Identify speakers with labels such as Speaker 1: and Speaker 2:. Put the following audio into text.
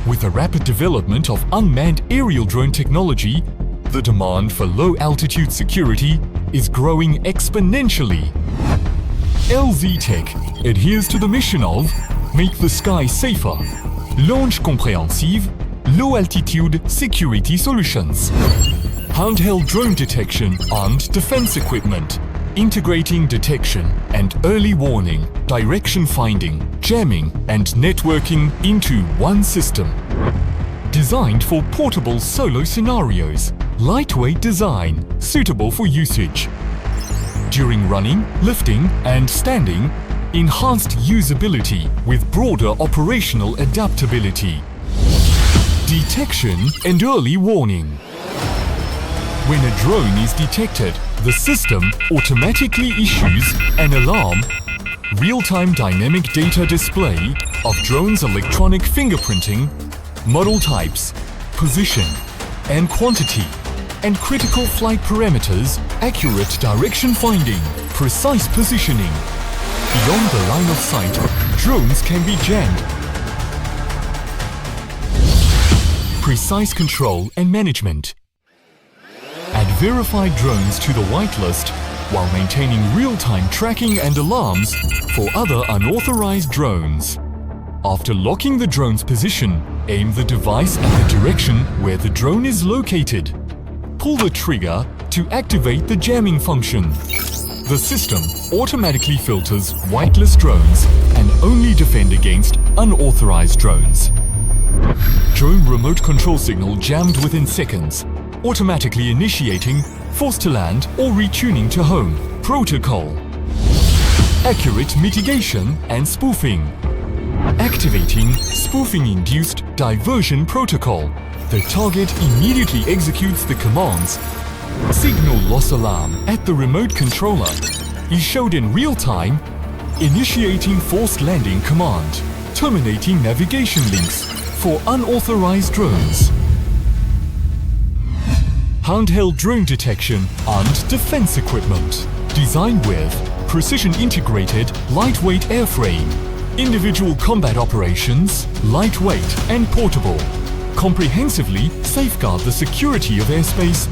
Speaker 1: With the rapid development of unmanned aerial drone technology, the demand for low-altitude security is growing exponentially. LZ Tech adheres to the mission of make the sky safer, launch comprehensive, low-altitude security solutions, handheld drone detection and defense equipment, integrating detection and early warning, direction finding, jamming and networking into one system. Designed for portable solo scenarios, lightweight design, suitable for usage. During running, lifting and standing, enhanced usability with broader operational adaptability. Detection and early warning. When a drone is detected, the system automatically issues an alarm, real-time dynamic data display of drone's electronic fingerprinting, model types, position and quantity, and critical flight parameters, accurate direction finding, precise positioning. Beyond the line of sight, drones can be jammed. Precise control and management. Add verified drones to the whitelist while maintaining real-time tracking and alarms for other unauthorized drones. After locking the drone's position, aim the device at the direction where the drone is located. Pull the trigger to activate the jamming function. The system automatically filters whitelist drones and only defend against unauthorized drones. Drone remote control signal jammed within seconds, automatically initiating force to land or retuning to home protocol. Accurate mitigation and spoofing. Activating spoofing-induced diversion protocol. The target immediately executes the commands. Signal loss alarm at the remote controller is showed in real time, initiating forced landing command, terminating navigation links for unauthorized drones. Handheld drone detection and defense equipment. Designed with precision integrated lightweight airframe, individual combat operations, lightweight and portable. Comprehensively safeguard the security of airspace